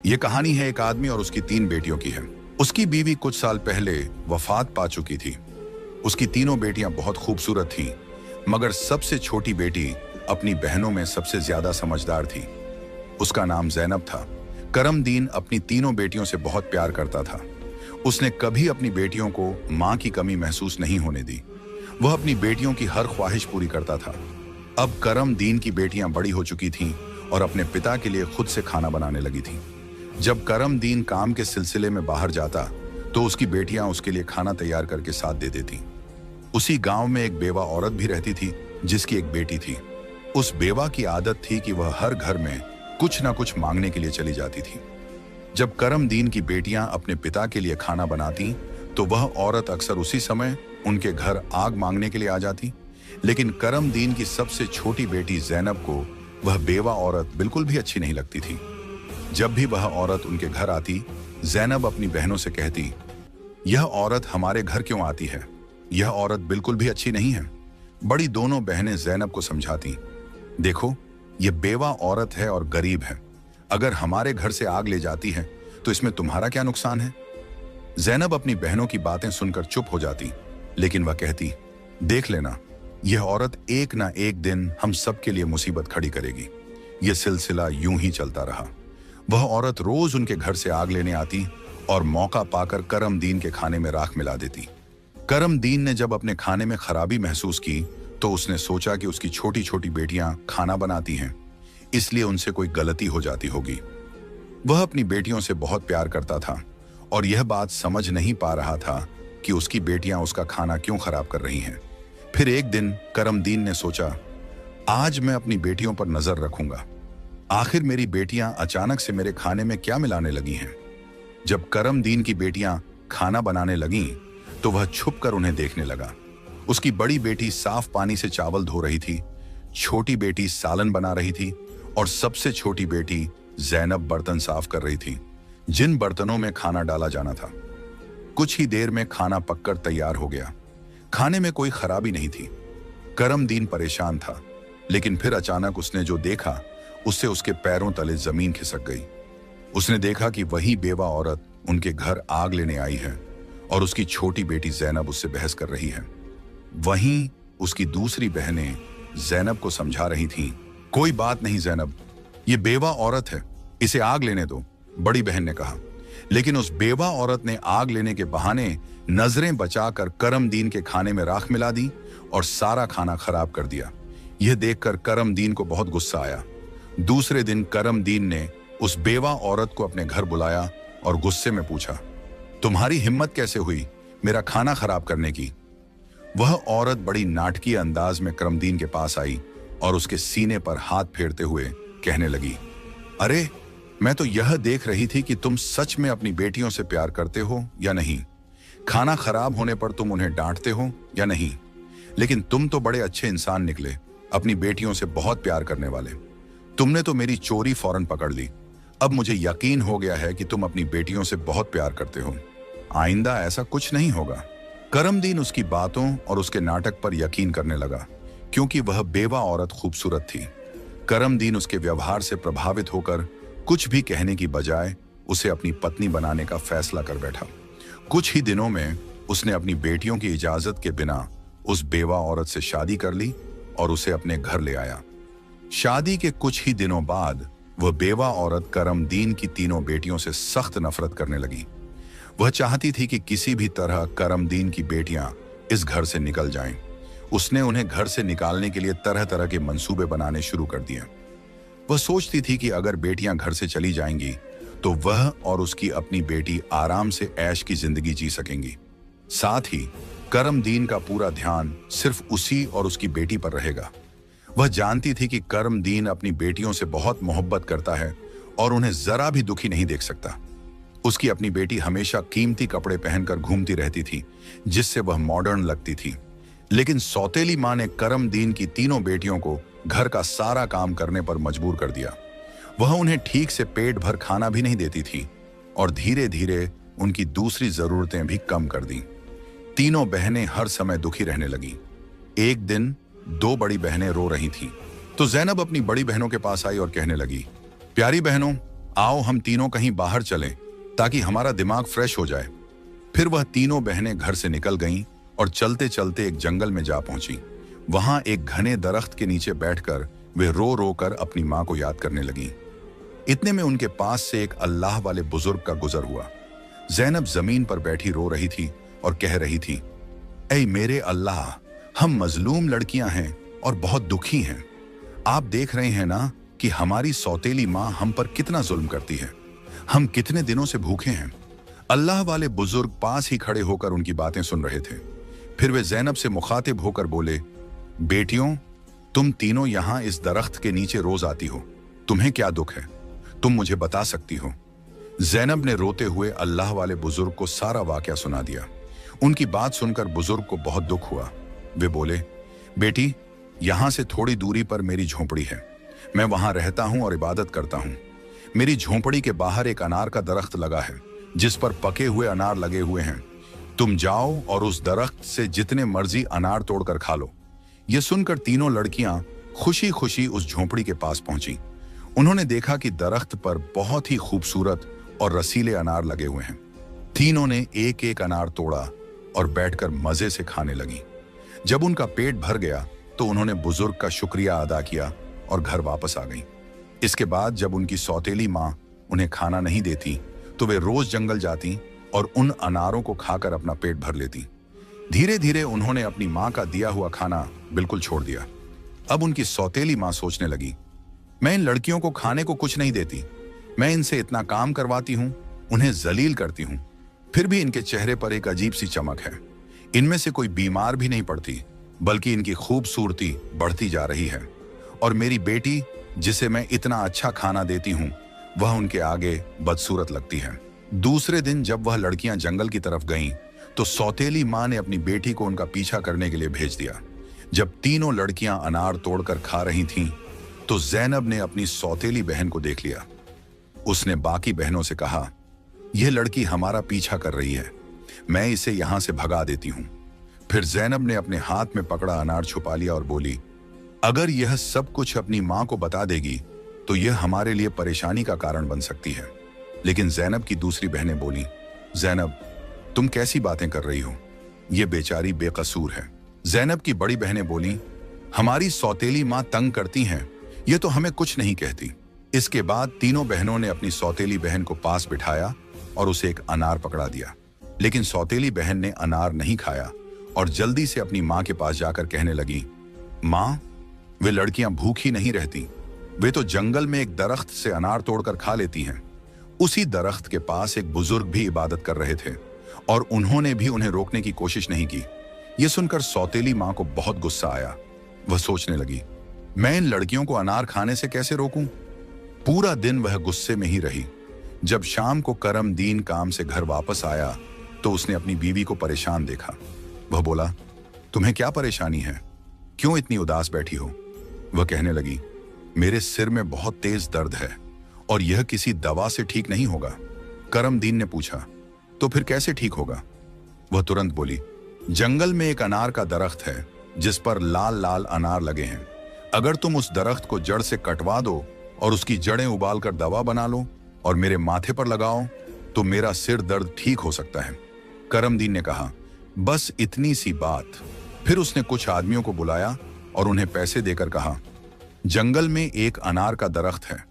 ये कहानी है एक आदमी और उसकी 3 बेटियों की है। उसकी बीवी कुछ साल पहले वफात पा चुकी थी। उसकी तीनों बेटियां बहुत खूबसूरत थीं, मगर सबसे छोटी बेटी अपनी बहनों में सबसे ज्यादा समझदार थी। उसका नाम ज़ैनब था। करमदीन अपनी तीनों बेटियों से बहुत प्यार करता था। उसने कभी अपनी बेटियों को मां की कमी महसूस नहीं होने दी। वह अपनी बेटियों की हर ख्वाहिश पूरी करता था। अब करमदीन की बेटियां बड़ी हो चुकी थीं और अपने पिता के लिए खुद से खाना बनाने लगी थीं। जब करमदीन काम के सिलसिले में बाहर जाता तो उसकी बेटियां उसके लिए खाना तैयार करके साथ दे देती। उसी गांव में एक बेवा औरत भी रहती थी जिसकी एक बेटी थी। उस बेवा की आदत थी कि वह हर घर में कुछ ना कुछ मांगने के लिए चली जाती थी। जब करमदीन की बेटियां अपने पिता के लिए खाना बनाती तो वह औरत अक्सर उसी समय उनके घर आग मांगने के लिए आ जाती। लेकिन करमदीन की सबसे छोटी बेटी ज़ैनब को वह बेवा औरत बिल्कुल भी अच्छी नहीं लगती थी। जब भी वह औरत उनके घर आती, ज़ैनब अपनी बहनों से कहती, यह औरत हमारे घर क्यों आती है? यह औरत बिल्कुल भी अच्छी नहीं है। बड़ी दोनों बहनें ज़ैनब को समझाती, देखो, यह बेवा औरत है और गरीब है। अगर हमारे घर से आग ले जाती है तो इसमें तुम्हारा क्या नुकसान है? ज़ैनब अपनी बहनों की बातें सुनकर चुप हो जाती, लेकिन वह कहती, देख लेना, यह औरत एक ना एक दिन हम सबके लिए मुसीबत खड़ी करेगी। यह सिलसिला यूं ही चलता रहा। वह औरत रोज उनके घर से आग लेने आती और मौका पाकर करमदीन के खाने में राख मिला देती। करमदीन ने जब अपने खाने में खराबी महसूस की तो उसने सोचा कि उसकी छोटी छोटी बेटियां खाना बनाती हैं, इसलिए उनसे कोई गलती हो जाती होगी। वह अपनी बेटियों से बहुत प्यार करता था और यह बात समझ नहीं पा रहा था कि उसकी बेटियां उसका खाना क्यों खराब कर रही हैं। फिर एक दिन करमदीन ने सोचा, आज मैं अपनी बेटियों पर नजर रखूंगा। आखिर मेरी बेटियां अचानक से मेरे खाने में क्या मिलाने लगी हैं? जब करमदीन की बेटियां खाना बनाने लगीं तो वह छुपकर उन्हें देखने लगा। उसकी बड़ी बेटी साफ पानी से चावल धो रही थी, छोटी बेटी सालन बना रही थी और सबसे छोटी बेटी ज़ैनब बर्तन साफ कर रही थी, जिन बर्तनों में खाना डाला जाना था। कुछ ही देर में खाना पककर तैयार हो गया। खाने में कोई खराबी नहीं थी। करमदीन परेशान था, लेकिन फिर अचानक उसने जो देखा उससे उसके पैरों तले जमीन खिसक गई। उसने देखा कि वही बेवा औरत उनके घर आग लेने आई है और उसकी छोटी बेटी ज़ैनब उससे बहस कर रही है। वहीं उसकी दूसरी बहनें ज़ैनब को समझा रही थीं, कोई बात नहीं ज़ैनब, ये बेवा औरत है, इसे आग लेने दो, बड़ी बहन ने कहा। लेकिन उस बेवा औरत ने आग लेने के बहाने नजरें बचाकर करमदीन के खाने में राख मिला दी और सारा खाना खराब कर दिया। यह देखकर करमदीन को बहुत गुस्सा आया। दूसरे दिन करमदीन ने उस बेवा औरत को अपने घर बुलाया और गुस्से में पूछा, तुम्हारी हिम्मत कैसे हुई मेरा खाना खराब करने की? वह औरत बड़ी नाटकीय अंदाज में करमदीन के पास आई और उसके सीने पर हाथ फेरते हुए कहने लगी, अरे, मैं तो यह देख रही थी कि तुम सच में अपनी बेटियों से प्यार करते हो या नहीं। खाना खराब होने पर तुम उन्हें डांटते हो या नहीं। लेकिन तुम तो बड़े अच्छे इंसान निकले, अपनी बेटियों से बहुत प्यार करने वाले। तुमने तो मेरी चोरी फौरन पकड़ ली। अब मुझे यकीन हो गया है कि तुम अपनी बेटियों से बहुत प्यार करते हो। आइंदा ऐसा कुछ नहीं होगा। करमदीन उसकी बातों और उसके नाटक पर यकीन करने लगा, क्योंकि वह बेवा औरत खूबसूरत थी। करमदीन उसके व्यवहार से प्रभावित होकर कुछ भी कहने की बजाय उसे अपनी पत्नी बनाने का फैसला कर बैठा। कुछ ही दिनों में उसने अपनी बेटियों की इजाजत के बिना उस बेवा औरत से शादी कर ली और उसे अपने घर ले आया। शादी के कुछ ही दिनों बाद वह बेवा औरत करमदीन की तीनों बेटियों से सख्त नफरत करने लगी। वह चाहती थी कि किसी भी तरह करमदीन की बेटियां इस घर से निकल जाएं। उसने उन्हें घर से निकालने के लिए तरह तरह के मंसूबे बनाने शुरू कर दिए। वह सोचती थी कि अगर बेटियां घर से चली जाएंगी तो वह और उसकी अपनी बेटी आराम से ऐश की जिंदगी जी सकेंगी। साथ ही करमदीन का पूरा ध्यान सिर्फ उसी और उसकी बेटी पर रहेगा। वह जानती थी कि करमदीन अपनी बेटियों से बहुत मोहब्बत करता है और उन्हें जरा भी दुखी नहीं देख सकता। उसकी अपनी बेटी हमेशा कीमती कपड़े पहनकर घूमती रहती थी, जिससे वह मॉडर्न लगती थी। लेकिन सौतेली मां ने करमदीन की तीनों बेटियों को घर का सारा काम करने पर मजबूर कर दिया। वह उन्हें ठीक से पेट भर खाना भी नहीं देती थी और धीरे धीरे उनकी दूसरी जरूरतें भी कम कर दी। तीनों बहनें हर समय दुखी रहने लगी। एक दिन 2 बड़ी बहनें रो रही थीं, तो ज़ैनब अपनी बड़ी बहनों के पास आई और कहने लगी, प्यारी बहनों, आओ हम तीनों कहीं बाहर चलें ताकि हमारा दिमाग फ्रेश हो जाए। फिर वह तीनों बहनें घर से निकल गईं और चलते चलते एक जंगल में जा पहुंची। वहां एक घने दरख्त के नीचे बैठकर वे रो रो कर अपनी मां को याद करने लगीं। इतने में उनके पास से एक अल्लाह वाले बुजुर्ग का गुजर हुआ। जैनब जमीन पर बैठी रो रही थी और कह रही थी, ऐ मेरे अल्लाह, हम मजलूम लड़कियां हैं और बहुत दुखी हैं। आप देख रहे हैं ना कि हमारी सौतेली माँ हम पर कितना जुल्म करती है। हम कितने दिनों से भूखे हैं। अल्लाह वाले बुजुर्ग पास ही खड़े होकर उनकी बातें सुन रहे थे। फिर वे जैनब से मुखातिब होकर बोले, बेटियों, तुम तीनों यहां इस दरख्त के नीचे रोज आती हो, तुम्हें क्या दुख है? तुम मुझे बता सकती हो? जैनब ने रोते हुए अल्लाह वाले बुजुर्ग को सारा वाकया सुना दिया। उनकी बात सुनकर बुजुर्ग को बहुत दुख हुआ। वे बोले, बेटी, यहां से थोड़ी दूरी पर मेरी झोंपड़ी है। मैं वहां रहता हूं और इबादत करता हूं। मेरी झोंपड़ी के बाहर एक अनार का दरख्त लगा है जिस पर पके हुए अनार लगे हुए हैं। तुम जाओ और उस दरख्त से जितने मर्जी अनार तोड़कर खा लो। यह सुनकर तीनों लड़कियां खुशी खुशी उस झोंपड़ी के पास पहुंची। उन्होंने देखा कि दरख्त पर बहुत ही खूबसूरत और रसीले अनार लगे हुए हैं। तीनों ने एक एक अनार तोड़ा और बैठकर मजे से खाने लगी। जब उनका पेट भर गया तो उन्होंने बुजुर्ग का शुक्रिया अदा किया और घर वापस आ गईं। इसके बाद जब उनकी सौतेली माँ उन्हें खाना नहीं देती तो वे रोज जंगल जाती और उन अनारों को खाकर अपना पेट भर लेती। धीरे धीरे उन्होंने अपनी माँ का दिया हुआ खाना बिल्कुल छोड़ दिया। अब उनकी सौतेली माँ सोचने लगी, मैं इन लड़कियों को खाने को कुछ नहीं देती। मैं इनसे इतना काम करवाती हूँ, उन्हें जलील करती हूँ, फिर भी इनके चेहरे पर एक अजीब सी चमक है। इनमें से कोई बीमार भी नहीं पड़ती, बल्कि इनकी खूबसूरती बढ़ती जा रही है। और मेरी बेटी, जिसे मैं इतना अच्छा खाना देती हूँ, वह उनके आगे बदसूरत लगती है। दूसरे दिन जब वह लड़कियां जंगल की तरफ गईं, तो सौतेली माँ ने अपनी बेटी को उनका पीछा करने के लिए भेज दिया। जब तीनों लड़कियां अनार तोड़कर खा रही थीं, तो जैनब ने अपनी सौतेली बहन को देख लिया। उसने बाकी बहनों से कहा, यह लड़की हमारा पीछा कर रही है, मैं इसे यहां से भगा देती हूं। फिर जैनब ने अपने हाथ में पकड़ा अनार छुपा लिया और बोली, अगर यह सब कुछ अपनी मां को बता देगी तो यह हमारे लिए परेशानी का कारण बन सकती है। लेकिन जैनब की दूसरी बहनें बोली, जैनब, तुम कैसी बातें कर रही हो? यह बेचारी बेकसूर है। जैनब की बड़ी बहनें बोली, हमारी सौतेली मां तंग करती हैं, यह तो हमें कुछ नहीं कहती। इसके बाद तीनों बहनों ने अपनी सौतेली बहन को पास बिठाया और उसे एक अनार पकड़ा दिया। लेकिन सौतेली बहन ने अनार नहीं खाया और जल्दी से अपनी मां के पास जाकर कहने लगी, मां, वे लड़कियां भूखी नहीं रहती, वे तो जंगल में एक दरख्त से अनार तोड़कर खा लेती हैं। उसी दरख्त के पास एक बुजुर्ग भी इबादत कर रहे थे और उन्होंने भी उन्हें रोकने की कोशिश नहीं की। यह सुनकर सौतेली मां को बहुत गुस्सा आया। वह सोचने लगी, मैं इन लड़कियों को अनार खाने से कैसे रोकूं? पूरा दिन वह गुस्से में ही रही। जब शाम को करमदीन काम से घर वापस आया तो उसने अपनी बीवी को परेशान देखा। वह बोला, तुम्हें क्या परेशानी है? क्यों इतनी उदास बैठी हो? वह कहने लगी, मेरे सिर में बहुत तेज दर्द है और यह किसी दवा से ठीक नहीं होगा। करमदीन ने पूछा, तो फिर कैसे ठीक होगा? वह तुरंत बोली, जंगल में एक अनार का दरख्त है जिस पर लाल लाल अनार लगे हैं। अगर तुम उस दरख्त को जड़ से कटवा दो और उसकी जड़ें उबालकर दवा बना लो और मेरे माथे पर लगाओ तो मेरा सिर दर्द ठीक हो सकता है। करमदीन ने कहा, बस इतनी सी बात। फिर उसने कुछ आदमियों को बुलाया और उन्हें पैसे देकर कहा, जंगल में एक अनार का दरख्त है,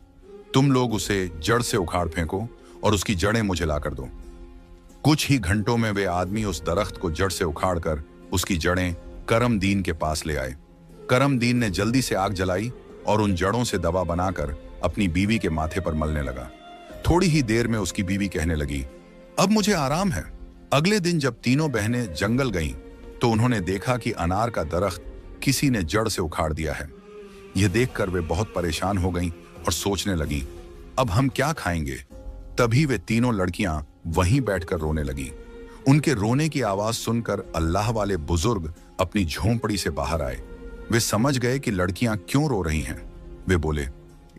तुम लोग उसे जड़ से उखाड़ फेंको और उसकी जड़ें मुझे लाकर दो। कुछ ही घंटों में वे आदमी उस दरख्त को जड़ से उखाड़कर उसकी जड़ें करमदीन के पास ले आए। करमदीन ने जल्दी से आग जलाई और उन जड़ों से दवा बनाकर अपनी बीवी के माथे पर मलने लगा। थोड़ी ही देर में उसकी बीवी कहने लगी, अब मुझे आराम है। अगले दिन जब तीनों बहनें जंगल गईं, तो उन्होंने देखा कि अनार का दरख्त किसी ने जड़ से उखाड़ दिया है। यह देखकर वे बहुत परेशान हो गईं और सोचने लगी, अब हम क्या खाएंगे? तभी वे तीनों लड़कियां वहीं बैठकर रोने लगी। उनके रोने की आवाज सुनकर अल्लाह वाले बुजुर्ग अपनी झोंपड़ी से बाहर आए। वे समझ गए कि लड़कियां क्यों रो रही हैं। वे बोले,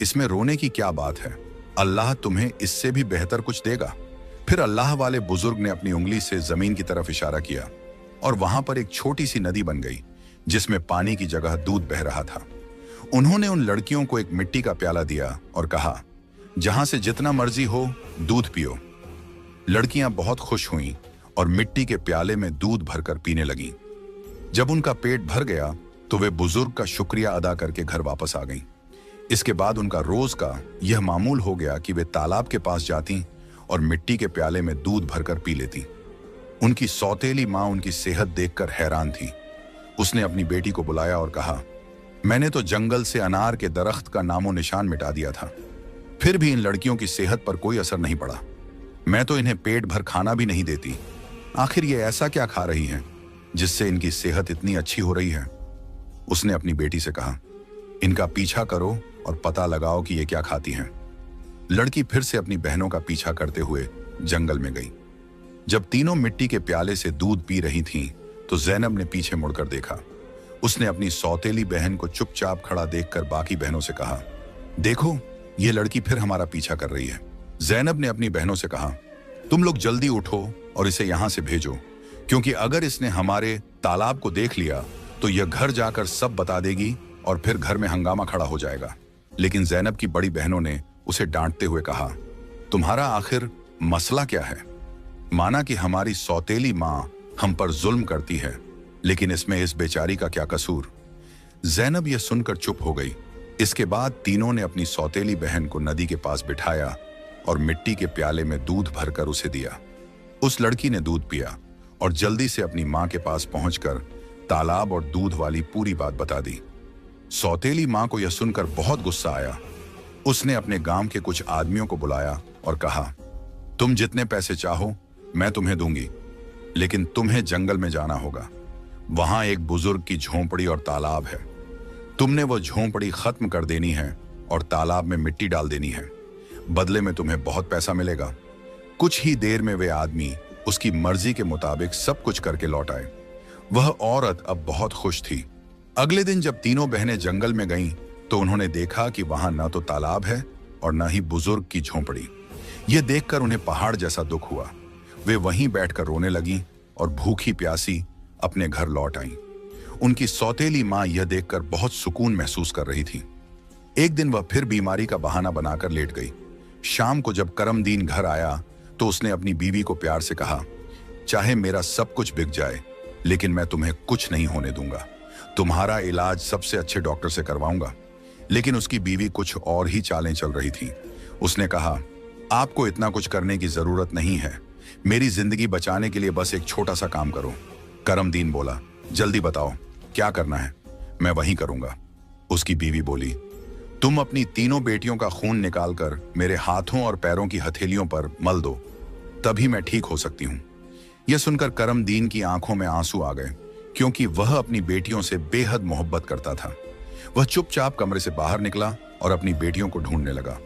इसमें रोने की क्या बात है? अल्लाह तुम्हें इससे भी बेहतर कुछ देगा। फिर अल्लाह वाले बुजुर्ग ने अपनी उंगली से जमीन की तरफ इशारा किया और वहां पर एक छोटी सी नदी बन गई जिसमें पानी की जगह दूध बह रहा था। उन्होंने उन लड़कियों को एक मिट्टी का प्याला दिया और कहा, जहां से जितना मर्जी हो दूध पियो। लड़कियां बहुत खुश हुईं और मिट्टी के प्याले में दूध भरकर पीने लगीं। जब उनका पेट भर गया तो वे बुजुर्ग का शुक्रिया अदा करके घर वापस आ गईं। इसके बाद उनका रोज का यह मामूल हो गया कि वे तालाब के पास जाती और मिट्टी के प्याले में दूध भरकर पी लेती। उनकी सौतेली माँ उनकी सेहत देखकर हैरान थी। उसने अपनी बेटी को बुलाया और कहा, मैंने तो जंगल से अनार के दरख्त का नामो निशान मिटा दिया था, फिर भी इन लड़कियों की सेहत पर कोई असर नहीं पड़ा। मैं तो इन्हें पेट भर खाना भी नहीं देती। आखिर ये ऐसा क्या खा रही हैं जिससे इनकी सेहत इतनी अच्छी हो रही है? उसने अपनी बेटी से कहा, इनका पीछा करो और पता लगाओ कि ये क्या खाती हैं। लड़की फिर से अपनी बहनों का पीछा करते हुए जंगल में गई। जब तीनों मिट्टी के प्याले से दूध पी रही थीं, तो जैनब ने पीछे मुड़कर देखा। उसने अपनी सौतेली बहन को चुपचाप खड़ा देखकर बाकी बहनों से कहा, देखो ये लड़की फिर हमारा पीछा कर रही है। जैनब ने अपनी बहनों से कहा, तुम लोग जल्दी उठो और इसे यहां से भेजो, क्योंकि अगर इसने हमारे तालाब को देख लिया तो यह घर जाकर सब बता देगी और फिर घर में हंगामा खड़ा हो जाएगा। लेकिन जैनब की बड़ी बहनों ने उसे डांटते हुए कहा, तुम्हारा आखिर मसला क्या है? माना कि हमारी सौतेली माँ हम पर जुल्म करती है, लेकिन इसमें इस बेचारी का क्या कसूर? जैनब यह सुनकर चुप हो गई। इसके बाद तीनों ने अपनी सौतेली बहन को नदी के पास बिठाया और मिट्टी के प्याले में दूध भरकर उसे दिया। उस लड़की ने दूध पिया और जल्दी से अपनी माँ के पास पहुंचकर तालाब और दूध वाली पूरी बात बता दी। सौतेली माँ को यह सुनकर बहुत गुस्सा आया। उसने अपने गांव के कुछ आदमियों को बुलाया और कहा, तुम जितने पैसे चाहो मैं तुम्हें दूंगी, लेकिन तुम्हें जंगल में जाना होगा। वहां एक बुजुर्ग की झोंपड़ी और तालाब है। तुमने वो झोंपड़ी खत्म कर देनी है और तालाब में मिट्टी डाल देनी है। बदले में तुम्हें बहुत पैसा मिलेगा। कुछ ही देर में वे आदमी उसकी मर्जी के मुताबिक सब कुछ करके लौट आए। वह औरत अब बहुत खुश थी। अगले दिन जब तीनों बहनें जंगल में गईं, तो उन्होंने देखा कि वहां न तो तालाब है और न ही बुजुर्ग की झोंपड़ी। यह देखकर उन्हें पहाड़ जैसा दुख हुआ। वे वहीं बैठकर रोने लगीं और भूखी प्यासी अपने घर लौट आईं। उनकी सौतेली माँ यह देखकर बहुत सुकून महसूस कर रही थी। एक दिन वह फिर बीमारी का बहाना बनाकर लेट गई। शाम को जब करमदीन घर आया तो उसने अपनी बीवी को प्यार से कहा, चाहे मेरा सब कुछ बिक जाए, लेकिन मैं तुम्हें कुछ नहीं होने दूंगा। तुम्हारा इलाज सबसे अच्छे डॉक्टर से करवाऊंगा। लेकिन उसकी बीवी कुछ और ही चालें चल रही थी। उसने कहा, आपको इतना कुछ करने की जरूरत नहीं है। मेरी जिंदगी बचाने के लिए बस एक छोटा सा काम करो। करमदीन बोला, जल्दी बताओ क्या करना है, मैं वही करूंगा। उसकी बीवी बोली, तुम अपनी तीनों बेटियों का खून निकालकर मेरे हाथों और पैरों की हथेलियों पर मल दो, तभी मैं ठीक हो सकती हूं। यह सुनकर करमदीन की आंखों में आंसू आ गए, क्योंकि वह अपनी बेटियों से बेहद मोहब्बत करता था। वह चुपचाप कमरे से बाहर निकला और अपनी बेटियों को ढूंढने लगा,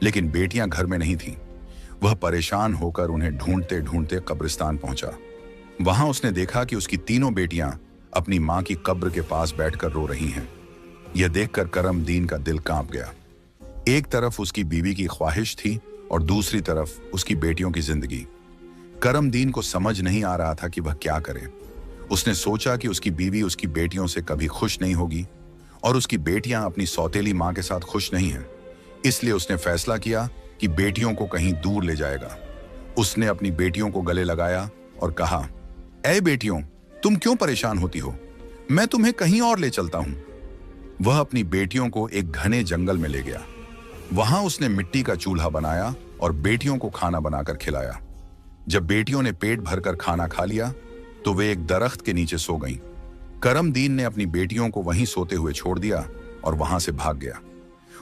लेकिन बेटियां घर में नहीं थीं। वह परेशान होकर उन्हें ढूंढते ढूंढते कब्रिस्तान पहुंचा। वहां उसने देखा कि उसकी तीनों बेटियां अपनी मां की कब्र के पास बैठकर रो रही हैं। यह देखकर करमदीन का दिल कांप गया। एक तरफ उसकी बीवी की ख्वाहिश थी और दूसरी तरफ उसकी बेटियों की जिंदगी। करमदीन को समझ नहीं आ रहा था कि वह क्या करे। उसने सोचा कि उसकी बीवी उसकी बेटियों से कभी खुश नहीं होगी और उसकी बेटियां अपनी सौतेली मां के साथ खुश नहीं हैं। इसलिए उसने फैसला किया कि बेटियों को कहीं दूर ले जाएगा। उसने अपनी बेटियों को गले लगाया और कहा, ऐ बेटियों, तुम क्यों परेशान होती हो? मैं तुम्हें कहीं और ले चलता हूं। वह अपनी बेटियों को एक घने जंगल में ले गया। वहां उसने मिट्टी का चूल्हा बनाया और बेटियों को खाना बनाकर खिलाया। जब बेटियों ने पेट भरकर खाना खा लिया तो वे एक दरख्त के नीचे सो गईं। करमदीन ने अपनी बेटियों को वहीं सोते हुए छोड़ दिया और वहां से भाग गया।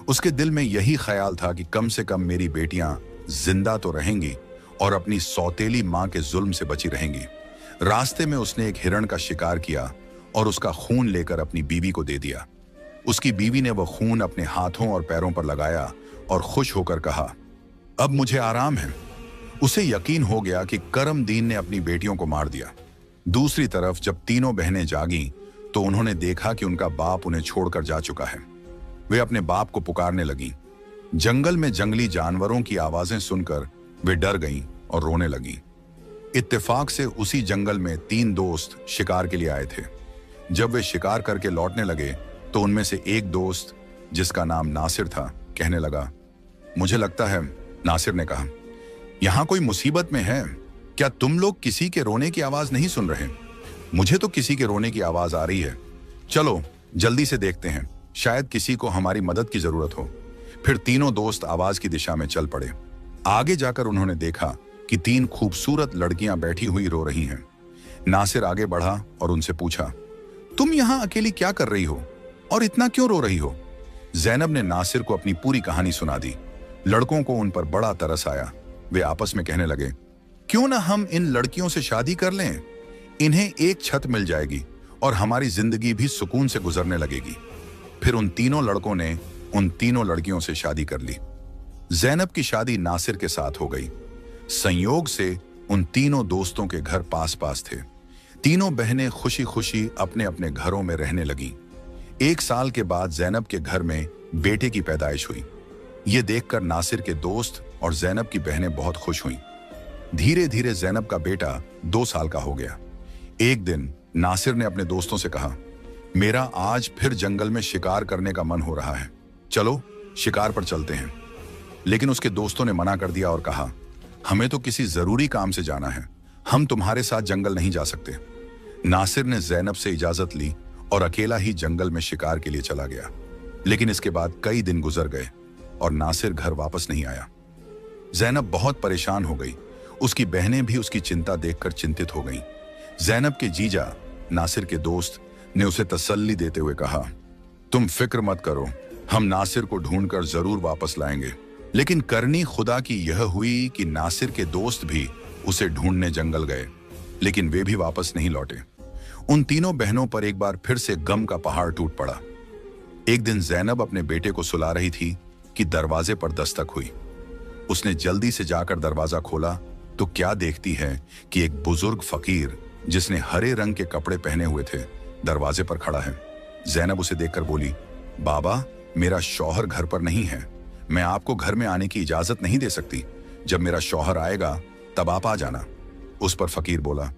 उसके दिल में यही ख्याल था कि कम से कम मेरी बेटियां जिंदा तो रहेंगी और अपनी सौतेली मां के जुल्म से बची रहेंगी। रास्ते में उसने एक हिरण का शिकार किया और उसका खून लेकर अपनी बीवी को दे दिया। उसकी बीवी ने वह खून अपने हाथों और पैरों पर लगाया और खुश होकर कहा, अब मुझे आराम है। उसे यकीन हो गया कि करमदीन ने अपनी बेटियों को मार दिया। दूसरी तरफ जब तीनों बहनें जागीं तो उन्होंने देखा कि उनका बाप उन्हें छोड़कर जा चुका है। वे अपने बाप को पुकारने लगीं। जंगल में जंगली जानवरों की आवाजें सुनकर वे डर गईं और रोने लगीं। इत्तेफाक से उसी जंगल में 3 दोस्त शिकार के लिए आए थे। जब वे शिकार करके लौटने लगे तो उनमें से एक दोस्त, जिसका नाम नासिर था, कहने लगा, मुझे लगता है, नासिर ने कहा, यहाँ कोई मुसीबत में है। क्या तुम लोग किसी के रोने की आवाज नहीं सुन रहे? मुझे तो किसी के रोने की आवाज आ रही है। चलो जल्दी से देखते हैं, शायद किसी को हमारी मदद की जरूरत हो। फिर तीनों दोस्त आवाज की दिशा में चल पड़े। आगे जाकर उन्होंने देखा कि 3 खूबसूरत लड़कियां बैठी हुई रो रही हैं। नासिर आगे बढ़ा और उनसे पूछा, तुम यहां अकेली क्या कर रही हो और इतना क्यों रो रही हो? जैनब ने नासिर को अपनी पूरी कहानी सुना दी। लड़कों को उन पर बड़ा तरस आया। वे आपस में कहने लगे, क्यों ना हम इन लड़कियों से शादी कर लें? इन्हें एक छत मिल जाएगी और हमारी जिंदगी भी सुकून से गुजरने लगेगी। फिर उन तीनों लड़कों ने उन तीनों लड़कियों से शादी कर ली। जैनब की शादी नासिर के साथ हो गई। संयोग से उन तीनों दोस्तों के घर पास पास थे। तीनों बहनें खुशी खुशी अपने अपने घरों में रहने लगीं। 1 साल के बाद जैनब के घर में बेटे की पैदाइश हुई। ये देखकर नासिर के दोस्त और जैनब की बहनें बहुत खुश हुईं। धीरे धीरे जैनब का बेटा 2 साल का हो गया। एक दिन नासिर ने अपने दोस्तों से कहा, मेरा आज फिर जंगल में शिकार करने का मन हो रहा है, चलो शिकार पर चलते हैं। लेकिन उसके दोस्तों ने मना कर दिया और कहा, हमें तो किसी जरूरी काम से जाना है, हम तुम्हारे साथ जंगल नहीं जा सकते। नासिर ने जैनब से इजाजत ली और अकेला ही जंगल में शिकार के लिए चला गया। लेकिन इसके बाद कई दिन गुजर गए और नासिर घर वापस नहीं आया। जैनब बहुत परेशान हो गई। उसकी बहनें भी उसकी चिंता देखकर चिंतित हो गईं। जैनब के जीजा नासिर के दोस्त ने उसे तसल्ली देते हुए कहा, तुम फिक्र मत करो, हम नासिर को ढूंढकर जरूर वापस लाएंगे। लेकिन करनी खुदा की यह हुई कि नासिर के दोस्त भी उसे ढूंढने जंगल गए, लेकिन वे भी वापस नहीं लौटे। उन तीनों बहनों पर एक बार फिर से गम का पहाड़ टूट पड़ा। एक दिन जैनब अपने बेटे को सुला रही थी कि दरवाजे पर दस्तक हुई। उसने जल्दी से जाकर दरवाजा खोला तो क्या देखती है कि एक बुजुर्ग फकीर जिसने हरे रंग के कपड़े पहने हुए थे दरवाजे पर खड़ा है। जैनब उसे देखकर बोली, बाबा, मेरा शौहर घर पर नहीं है, मैं आपको घर में आने की इजाजत नहीं दे सकती। जब मेरा शौहर आएगा तब आप आ जाना। उस पर फकीर बोला,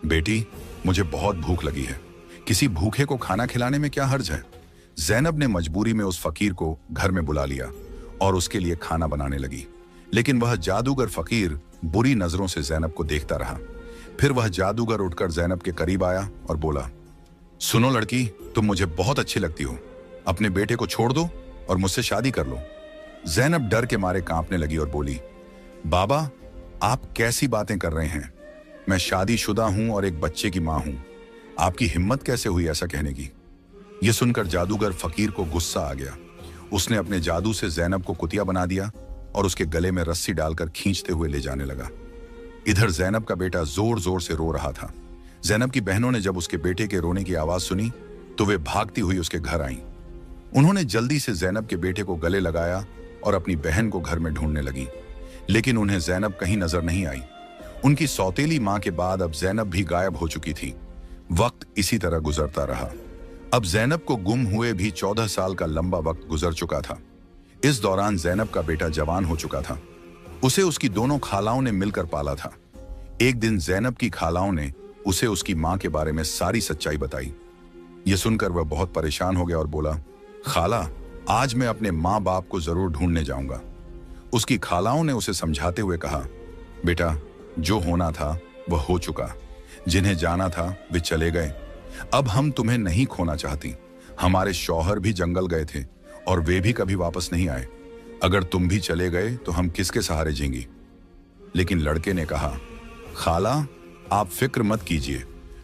बेटी, मुझे बहुत भूख लगी है, किसी भूखे को खाना खिलाने में क्या हर्ज है। जैनब ने मजबूरी में उस फकीर को घर में बुला लिया और उसके लिए खाना बनाने लगी। लेकिन वह जादूगर फकीर बुरी नजरों से जैनब को देखता रहा। फिर वह जादूगर उठकर जैनब के करीब आया और बोला, सुनो लड़की, तुम मुझे बहुत अच्छी लगती हो, अपने बेटे को छोड़ दो और मुझसे शादी कर लो। जैनब डर के मारे कांपने लगी और बोली, बाबा, आप कैसी बातें कर रहे हैं? मैं शादीशुदा हूं और एक बच्चे की मां हूं। आपकी हिम्मत कैसे हुई ऐसा कहने की? यह सुनकर जादूगर फकीर को गुस्सा आ गया। उसने अपने जादू से जैनब को कुतिया बना दिया और उसके गले में रस्सी डालकर खींचते हुए ले जाने लगा। इधर जैनब का बेटा जोर जोर से रो रहा था। जैनब की बहनों ने जब उसके बेटे के रोने की आवाज सुनी तो वे भागती हुई उसके घर आईं। उन्होंने जल्दी से जैनब के बेटे को गले लगाया और अपनी बहन को घर में ढूंढने लगी। लेकिन उन्हें जैनब कहीं नजर नहीं आई। उनकी सौतेली मां के बाद अब जैनब भी गायब हो चुकी थी। वक्त इसी तरह गुजरता रहा। अब जैनब को गुम हुए भी 14 साल का लंबा वक्त गुजर चुका था। इस दौरान जैनब का बेटा जवान हो चुका था। उसे उसकी दोनों खालाओं ने मिलकर पाला था। एक दिन जैनब की खालाओं ने उसे उसकी मां के बारे में सारी सच्चाई बताई। यह सुनकर वह बहुत परेशान हो गया और बोला, खाला, आज मैं अपने माँ बाप को जरूर ढूंढने जाऊंगा। उसकी खालाओं ने उसे समझाते हुए कहा, बेटा, जो होना था वह हो चुका, जिन्हें जाना था वे चले गए। अब हम तुम्हें नहीं खोना चाहती। हमारे शौहर भी जंगल गए थे और वे भी कभी वापस नहीं आए। अगर तुम भी चले गए तो हम किसके सहारे जीएंगी? लेकिन लड़के ने कहा, खाला, आप फिक्र मत कीजिए,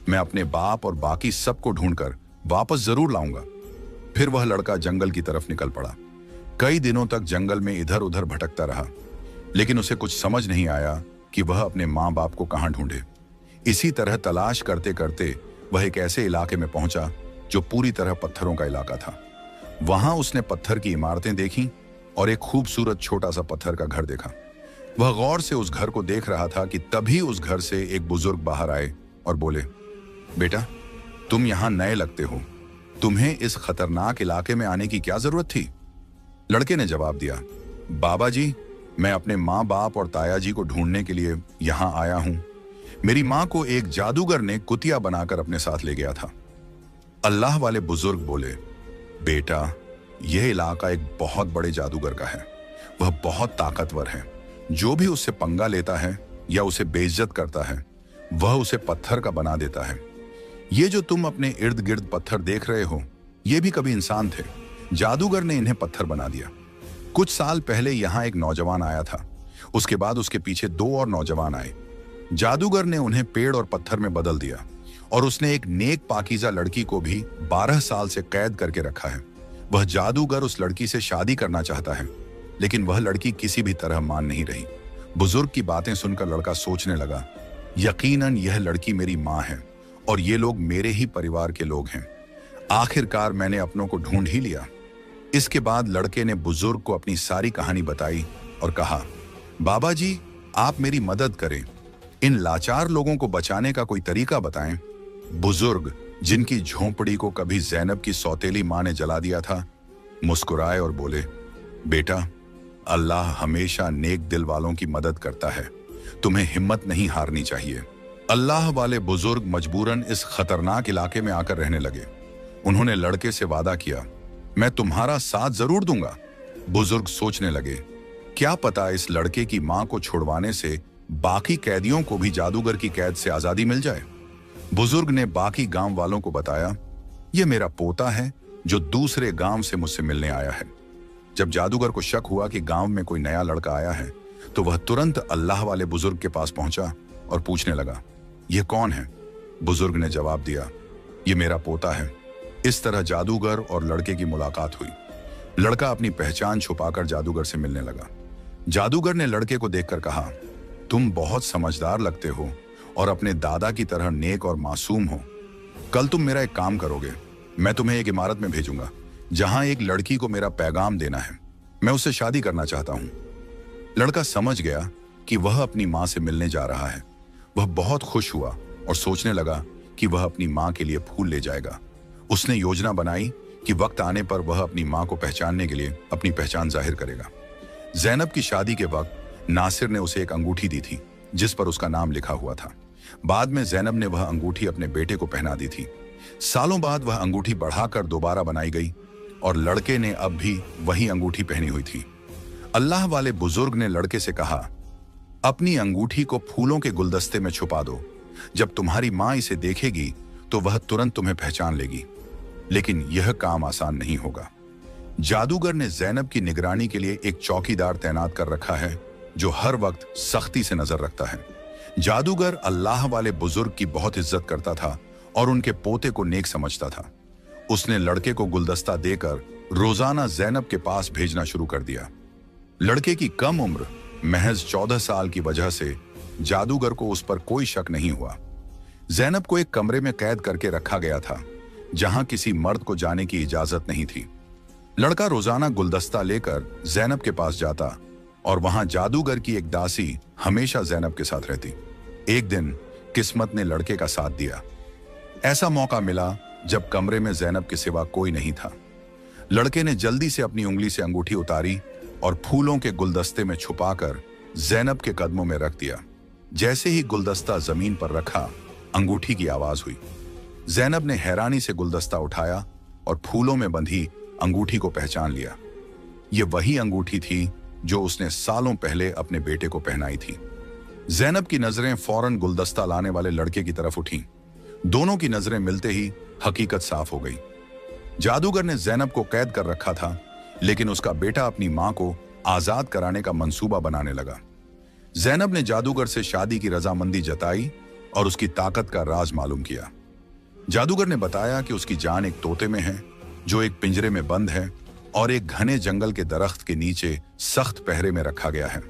मैं अपने बाप और बाकी सबको ढूंढकर वापस जरूर लाऊंगा। फिर वह लड़का जंगल की तरफ निकल पड़ा। कई दिनों तक जंगल में इधर उधर भटकता रहा, लेकिन उसे कुछ समझ नहीं आया कि वह अपने माँ बाप को कहाँ ढूंढे। इसी तरह तलाश करते करते वह एक ऐसे इलाके में पहुंचा जो पूरी तरह पत्थरों का इलाका था। वहां उसने पत्थर की इमारतें देखी और एक खूबसूरत छोटा सा पत्थर का घर देखा। वह गौर से उस घर को देख रहा था कि तभी उस घर से एक बुजुर्ग बाहर आए और बोले, बेटा, तुम यहां नए लगते हो, तुम्हें इस खतरनाक इलाके में आने की क्या जरूरत थी? लड़के ने जवाब दिया, बाबा जी, मैं अपने माँ बाप और ताया जी को ढूंढने के लिए यहां आया हूं। मेरी माँ को एक जादूगर ने कुतिया बनाकर अपने साथ ले गया था। अल्लाह वाले बुजुर्ग बोले, बेटा, यह इलाका एक बहुत बड़े जादूगर का है। वह बहुत ताकतवर है। जो भी उससे पंगा लेता है या उसे बेइज्जत करता है, वह उसे पत्थर का बना देता है। ये जो तुम अपने इर्द गिर्द पत्थर देख रहे हो, ये भी कभी इंसान थे। जादूगर ने इन्हें पत्थर बना दिया। कुछ साल पहले यहाँ एक नौजवान आया था। उसके बाद उसके पीछे 2 और नौजवान आए। जादूगर ने उन्हें पेड़ और पत्थर में बदल दिया और उसने एक नेक पाकीज़ा लड़की को भी 12 साल से कैद करके रखा है। वह जादूगर उस लड़की से शादी करना चाहता है, लेकिन वह लड़की किसी भी तरह मान नहीं रही। बुजुर्ग की बातें सुनकर लड़का सोचने लगा, यकीनन यह लड़की मेरी माँ है और ये लोग मेरे ही परिवार के लोग हैं। आखिरकार मैंने अपनों को ढूंढ ही लिया। इसके बाद लड़के ने बुजुर्ग को अपनी सारी कहानी बताई और कहा, बाबा जी, आप मेरी मदद करें। इन लाचार लोगों को बचाने का कोई तरीका बताएं। बुजुर्ग, जिनकी झोंपड़ी को कभी ज़ैनब की सौतेली माँ ने जला दिया था, मुस्कुराए और बोले, बेटा, अल्लाह हमेशा नेक दिल वालों की मदद करता है। तुम्हें हिम्मत नहीं हारनी चाहिए। अल्लाह वाले बुजुर्ग मजबूरन इस खतरनाक इलाके में आकर रहने लगे। उन्होंने लड़के से वादा किया, मैं तुम्हारा साथ जरूर दूंगा। बुजुर्ग सोचने लगे, क्या पता इस लड़के की मां को छुड़वाने से बाकी कैदियों को भी जादूगर की कैद से आजादी मिल जाए। बुजुर्ग ने बाकी गांव वालों को बताया, यह मेरा पोता है जो दूसरे गांव से मुझसे मिलने आया है। जब जादूगर को शक हुआ कि गांव में कोई नया लड़का आया है, तो वह तुरंत अल्लाह वाले बुजुर्ग के पास पहुंचा और पूछने लगा, यह कौन है? बुजुर्ग ने जवाब दिया, यह मेरा पोता है। इस तरह जादूगर और लड़के की मुलाकात हुई। लड़का अपनी पहचान छुपाकर जादूगर से मिलने लगा। जादूगर ने लड़के को देखकर कहा, तुम बहुत समझदार लगते हो और अपने दादा की तरह नेक और मासूम हो। कल तुम मेरा एक काम करोगे। मैं तुम्हें एक इमारत में भेजूंगा जहां एक लड़की को मेरा पैगाम देना है। मैं उससे शादी करना चाहता हूं। लड़का समझ गया कि वह अपनी मां से मिलने जा रहा है। वह बहुत खुश हुआ और सोचने लगा कि वह अपनी मां के लिए फूल ले जाएगा। उसने योजना बनाई कि वक्त आने पर वह अपनी मां को पहचानने के लिए अपनी पहचान जाहिर करेगा। ज़ैनब की शादी के वक्त नासिर ने उसे एक अंगूठी दी थी जिस पर उसका नाम लिखा हुआ था। बाद में ज़ैनब ने वह अंगूठी अपने बेटे को पहना दी थी। सालों बाद वह अंगूठी बढ़ाकर दोबारा बनाई गई और लड़के ने अब भी वही अंगूठी पहनी हुई थी। अल्लाह वाले बुजुर्ग ने लड़के से कहा, अपनी अंगूठी को फूलों के गुलदस्ते में छुपा दो। जब तुम्हारी मां इसे देखेगी तो वह तुरंत तुम्हें पहचान लेगी। लेकिन यह काम आसान नहीं होगा। जादूगर ने ज़ैनब की निगरानी के लिए एक चौकीदार तैनात कर रखा है जो हर वक्त सख्ती से नजर रखता है। जादूगर अल्लाह वाले बुजुर्ग की बहुत इज्जत करता था और उनके पोते को नेक समझता था। उसने लड़के को गुलदस्ता देकर रोजाना ज़ैनब के पास भेजना शुरू कर दिया। लड़के की कम उम्र, महज 14 साल की वजह से जादूगर को उस पर कोई शक नहीं हुआ। ज़ैनब को एक कमरे में कैद करके रखा गया था जहां किसी मर्द को जाने की इजाजत नहीं थी। लड़का रोजाना गुलदस्ता लेकर ज़ैनब के पास जाता और वहां जादूगर की एक दासी हमेशा ज़ैनब के साथ रहती। एक दिन किस्मत ने लड़के का साथ दिया। ऐसा मौका मिला जब कमरे में ज़ैनब के सिवा कोई नहीं था। लड़के ने जल्दी से अपनी उंगली से अंगूठी उतारी और फूलों के गुलदस्ते में छुपाकर ज़ैनब के कदमों में रख दिया। जैसे ही गुलदस्ता जमीन पर रखा, अंगूठी की आवाज हुई। ज़ैनब ने हैरानी से गुलदस्ता उठाया और फूलों में बंधी अंगूठी को पहचान लिया। यह वही अंगूठी थी जो उसने सालों पहले अपने बेटे को पहनाई थी। ज़ैनब की नजरें फौरन गुलदस्ता लाने वाले लड़के की तरफ उठी। दोनों की नजरें मिलते ही हकीकत साफ हो गई। जादूगर ने ज़ैनब को कैद कर रखा था, लेकिन उसका बेटा अपनी मां को आजाद कराने का मंसूबा बनाने लगा। ज़ैनब ने जादूगर से शादी की रजामंदी जताई और उसकी ताकत का राज मालूम किया। जादूगर ने बताया कि उसकी जान एक तोते में है जो एक पिंजरे में बंद है और एक घने जंगल के दरख्त के नीचे सख्त पहरे में रखा गया है।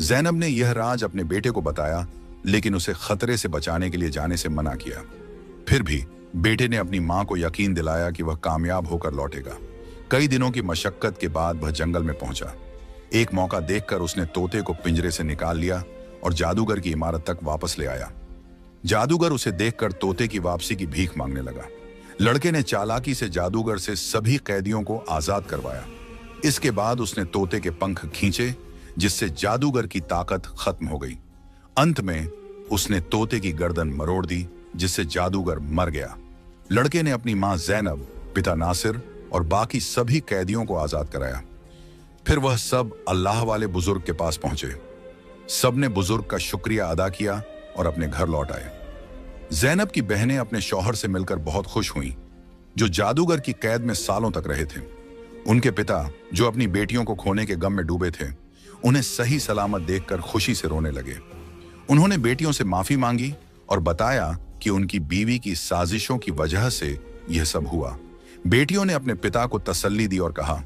ज़ैनब ने यह राज अपने बेटे को बताया, लेकिन उसे खतरे से बचाने के लिए जाने से मना किया। फिर भी बेटे ने अपनी मां को यकीन दिलाया कि वह कामयाब होकर लौटेगा। कई दिनों की मशक्कत के बाद वह जंगल में पहुंचा। एक मौका देखकर उसने तोते को पिंजरे से निकाल लिया और जादूगर की इमारत तक वापस ले आया। जादूगर उसे देखकर तोते की वापसी की भीख मांगने लगा। लड़के ने चालाकी से जादूगर से सभी कैदियों को आजाद करवाया। इसके बाद उसने तोते के पंख खींचे, जिससे जादूगर की ताकत खत्म हो गई। अंत में उसने तोते की गर्दन मरोड़ दी, जिससे जादूगर मर गया। लड़के ने अपनी मां ज़ैनब, पिता नासिर और बाकी सभी कैदियों को आजाद कराया। फिर वह सब अल्लाह वाले बुजुर्ग के पास पहुंचे। सबने बुजुर्ग का शुक्रिया अदा किया और अपने घर लौट आए। ज़ैनब की बहनें अपने शौहर से मिलकर बहुत खुश हुईं, जो जादूगर की कैद में सालों तक रहे थे। उनके पिता, जो अपनी बेटियों को खोने के गम में डूबे थे, उन्हें सही सलामत देखकर खुशी से रोने लगे। उन्होंने बेटियों से माफी मांगी और बताया कि उनकी बीवी की साजिशों की वजह से यह सब हुआ। बेटियों ने अपने पिता को तसल्ली दी और कहा,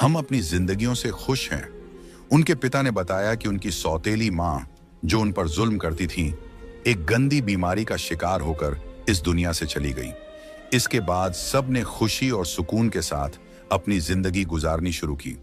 हम अपनी जिंदगियों से खुश हैं। उनके पिता ने बताया कि उनकी सौतेली मां, जो उन पर जुल्म करती थी, एक गंदी बीमारी का शिकार होकर इस दुनिया से चली गई। इसके बाद सब ने खुशी और सुकून के साथ अपनी जिंदगी गुजारनी शुरू की।